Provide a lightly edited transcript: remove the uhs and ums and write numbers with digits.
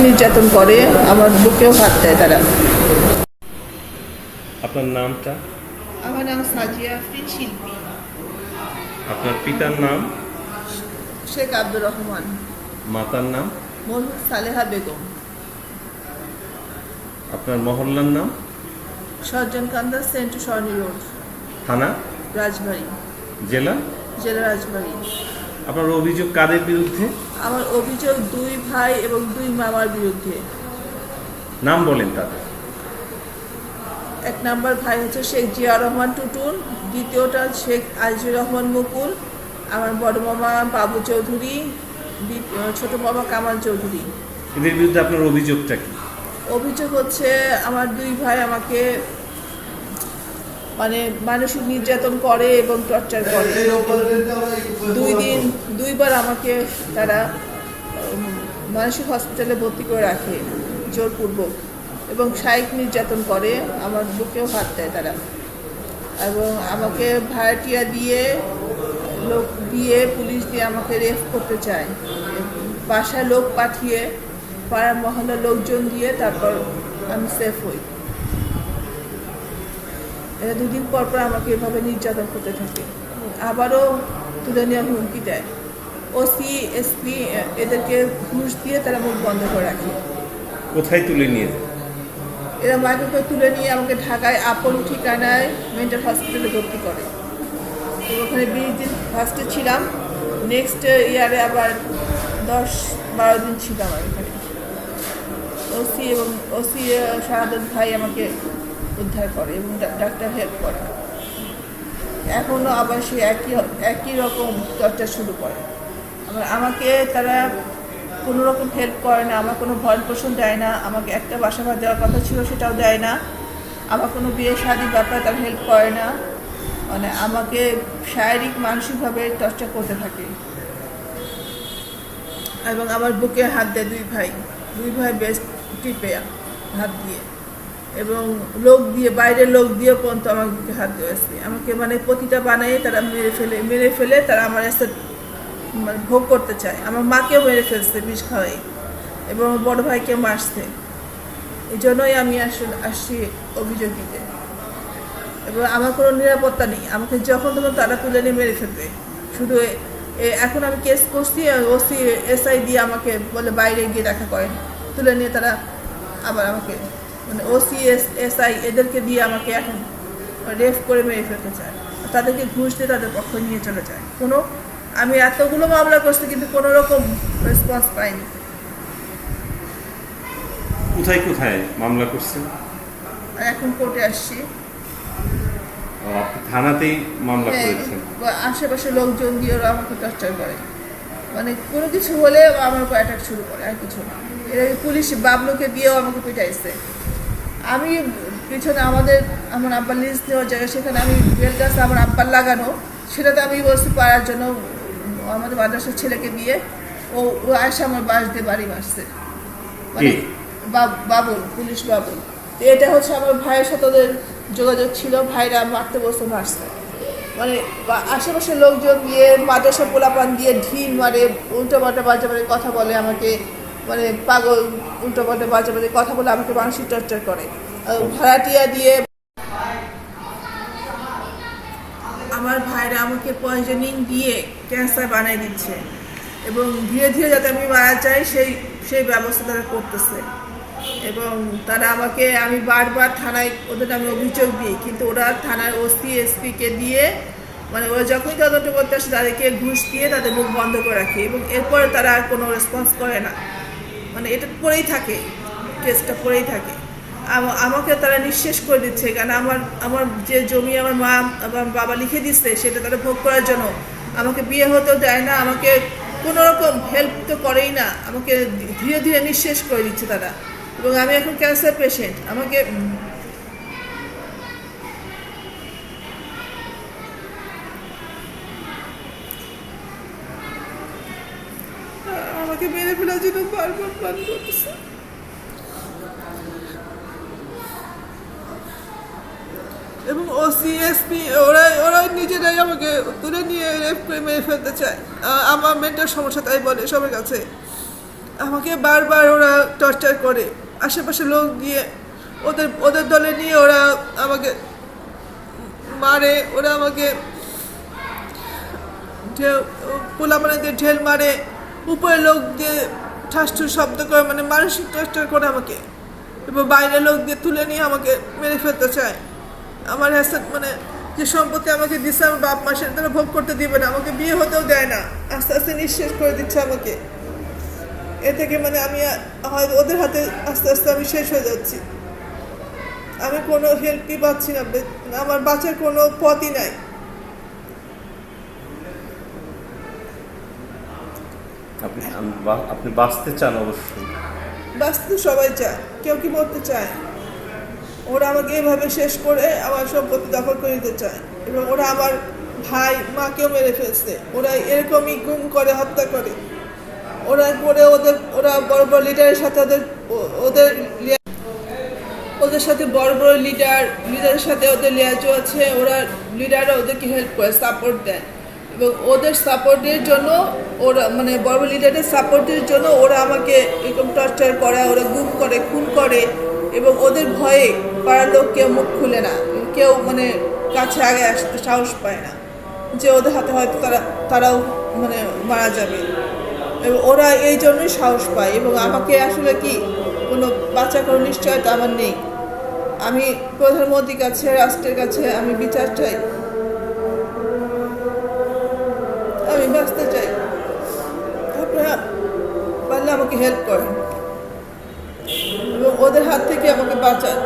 নির্যাতন করে, আমার বুকেও হাত দেয় তারা। আপনার নামটা? আমার নাম সাজিয়া আফরিন শিল্পী। আপনার পিতার নাম? শেখ আব্দুর রহমান। মাতার নাম? মরহুম সালেহা বেগম। আপনার মহল্লার নাম? সজ্জনকান্দা সেন্ট সরণি রোড, থানা? রাজবাড়ী। জেলা? জেলা রাজবাড়ী। আপনার অভিযোগ কাদের বিরুদ্ধে? আমার অভিযোগ দুই ভাই এবং দুই মামার বিরুদ্ধে। নাম বলেন তাদের। এক নাম্বার ভাই হচ্ছে শেখ জিয়া রহমান টুটুন, দ্বিতীয়টা শেখ আজিজুর রহমান মুকুল, আমার বড় মামা বাবু চৌধুরী, ছোট মামা কামাল চৌধুরী। এদের বিরুদ্ধে আপনার অভিযোগটা কি? অভিযোগ হচ্ছে আমার দুই ভাই আমাকে মানসিক নির্যাতন করে এবং টর্চার করে। দুইবার আমাকে তারা মানসিক হসপিটালে ভর্তি করে রাখে জোরপূর্বক, এবং শারীরিক নির্যাতন করে, আমার বুকেও হাত দেয় তারা, এবং আমাকে ভাড়াটিয়া দিয়ে পুলিশ দিয়ে আমাকে রেপ করতে চায়। বাসায় লোক পাঠিয়ে, পাড়ার মহল্লার লোকজন দিয়ে তারপর আমি সেফ হই। এরা দুদিন পর পর আমাকে এভাবে নির্যাতন করতে থাকে, আবারও তুলে নেওয়ার হুমকি দেয়। ওসি এসপি এদেরকে ঘুষ দিয়ে তারা মুখ বন্ধ করে রাখে। কোথায় তুলে নিয়ে? এরা মাকে তুলে নিয়ে আমাকে ঢাকায় আপন ঠিকানায় মেন্টাল হসপিটালে ভর্তি করে। তো ওখানে 20 দিন ফার্স্টে ছিলাম, নেক্সট ইয়ারে আবার 10-12 দিন ছিলাম আমি এখানে। ওসি শাহাদত ভাই আমাকে উদ্ধার করে এবং ডাক্তার হেল্প করে। এখনও আবার সে একই রকম চর্চা শুরু করে। আমাকে তারা কোনো রকম হেল্প করে না, আমার কোনো ভরণ পোষণ দেয় না, আমাকে একটা বাসা ভাড়া দেওয়ার কথা ছিল সেটাও দেয় না, আমার কোনো বিয়ে শাদির ব্যাপারে তারা হেল্প করে না, আমাকে শারীরিক মানসিকভাবে টর্চার করতে থাকে। এবং আমার বুকে হাত দেয় দুই ভাই বেস্ট টিপে হাত দিয়ে, এবং বাইরের লোক দিয়ে পর্যন্ত আমার বুকে হাত দিয়েছে। আমাকে প্রতিটা বানাই তারা মেরে ফেলে তারা আমার ভোগ করতে চায়। আমার মাকেও মেরে ফেলছে বিষ খাওয়াই, এবং বড় ভাইকে মারছে। এই জন্যই আমি আসছি অভিযোগ দিতে। এবং আমার কোনো নিরাপত্তা নেই, আমাকে যখন তখন তারা তুলে নিয়ে মেরে ফেলবে। শুধু এখন আমি কেস করছি, ওসি এসআই দিয়ে আমাকে বলে বাইরে গিয়ে দেখা করেন, তুলে নিয়ে তারা আবার আমাকে ওসি এসআই এদেরকে দিয়ে আমাকে এখন রেপ করে মেরে ফেলতে চায়। তাদেরকে ঘুষ দিয়ে তাদের পক্ষ নিয়ে চলে যায়। আমি এতগুলো মামলা করছি কিন্তু কোনো রকম রেসপন্স পাইনি। কোথায় কোথায় মামলা করছেন? এখন কোর্টে আসছি। আপনি থানাতেই মামলা করেছেন? আশেপাশে লোকজন দিয়ে ওরা আমাকে টর্চার করে, কোনো কিছু হলে আমার উপর অ্যাটাক শুরু করে, আর কিছু না। পুলিশ বাবলুকে দিয়েও আমাকে পিটাইছে। আমি পিছনে আমার আব্বার লিস্ট নেওয়ার জায়গা, সেখানে আমি বেল গাছ আমার আব্বার লাগানো, সেটাতে আমি বসতে পারার জন্য আমাদের মাদ্রাসার ছেলেকে দিয়ে ও আসে আমার বাস দিয়ে বাড়ি মারছে, বাবুল, পুলিশ বাবুল। এটা হচ্ছে আমার ভাইয়ের সাথে ওদের যোগাযোগ ছিল, ভাইরা মারতে বসে মারছে। আশেপাশের লোকজন দিয়ে মাদ্রাসা পোলাপান দিয়ে ঢিল মারে, উল্টোপাল্টা বাজে কথা বলে আমাকে, পাগল উল্টোপাল্টা বাজে কথা বলে আমাকে মানসিক টর্চার করে। ভাড়াটিয়া দিয়ে আমার ভাইরা আমাকে পয়জনিং দিয়ে ক্যান্সার বানিয়ে দিচ্ছে, এবং ধীরে ধীরে যাতে আমি মারা যাই সেই ব্যবস্থা তারা করতেছে। এবং তারা আমি বারবার থানায় ওদের আমি অভিযোগ দিই, কিন্তু ওরা থানার ওসি এসপিকে দিয়ে ওরা যখনই তদন্ত করতে আসে তাদেরকে ঘুষ দিয়ে তাদের মুখ বন্ধ করে রাখে, এবং এরপরে তারা আর কোনো রেসপন্স করে না। এটা পড়েই থাকে, কেসটা পড়েই থাকে। আমাকে তারা নিঃশেষ করে দিচ্ছে, কারণ আমার যে জমি আমার মা আমার বাবা লিখে দিচ্ছে সেটা তারা ভোগ করার জন্য আমাকে বিয়ে হতেও দেয় না, আমাকে কোনো রকম হেল্প তো করেই না, আমাকে ধীরে ধীরে নিঃশেষ করে দিচ্ছে তারা। এবং আমি এখন ক্যান্সার পেশেন্ট, আমাকে মেরে ফেলার জন্য বারবার প্ল্যান করতেছে। এবং ওসি এসপি ওরা নিজেরাই আমাকে তুলে নিয়ে রেপ করে মেরে ফেলতে চায়। আমার মেন্টাল সমস্যা তাই বলে সবার কাছে। আমাকে বারবার ওরা টর্চার করে, আশেপাশে লোক দিয়ে ওদের ওদের দলে নিয়ে ওরা আমাকে মারে, ওরা আমাকে পোলাপানে দিয়ে ঢেল মারে, উপরে লোক দিয়ে ঠাসঠুস শব্দ করে, মানে মানসিক টর্চার করে আমাকে, এবং বাইরে লোক দিয়ে তুলে নিয়ে আমাকে মেরে ফেলতে চায়। আমার হ্যাসেট মানে যে সম্পত্তি আমাকে দিচ্ছে আমার বাপ মা, সেটা তারা ভোগ করতে দিবে না, আমাকে বিয়ে হতেও দেয় না, আস্তে আস্তে নিঃশেষ করে দিচ্ছে আমাকে। এ থেকে মানে আমি হয়তো ওদের হাতে আস্তে আস্তে আমি শেষ হয়ে যাচ্ছি। আমি কোনো হেল্পই পাচ্ছি না, আমার বাঁচার কোনো পথই নাই। আপনি বাঁচতে চান অবশ্যই। বাঁচতে সবাই চায়, কেউ কি মরতে চায়? ওরা আমাকে এভাবে শেষ করে আমার সম্পত্তি দখল করে নিতে চায়, এবং ওরা আমার ভাই মাকেও মেরে ফেলছে। ওরা এরকমই গুম করে, হত্যা করে। ওরা পরে ওরা বড় বড় লিডারের সাথে ওদের সাথে বড় বড় লিডারের সাথে ওদের লিয়াজও আছে। ওরা লিডাররা ওদেরকে হেল্প করে, সাপোর্ট দেয়, এবং ওদের সাপোর্টের জন্য ওরা মানে বড় বড় লিডারের সাপোর্টের জন্য ওরা আমাকে এরকম টর্চার করে, ওরা গুম করে, খুন করে, এবং ওদের ভয়ে পাড়ার লোক কেউ মুখ খুলে না, কেউ মানে কাছে আগে আসতে সাহস পায় না, যে ওদের হাতে হয়তো তারাও মানে মারা যাবে। এবং ওরা এই জন্যই সাহস পায়, এবং আমাকে আসলে কি কোনো বাঁচার কোনো নিশ্চয়তা আমার নেই। আমি প্রধানমন্ত্রীর কাছে, রাষ্ট্রের কাছে আমি বিচার চাই, আমি বাঁচতে চাই। আপনারা পারলে আমাকে হেল্প করেন এবং ওদের হাত থেকে আমাকে বাঁচান।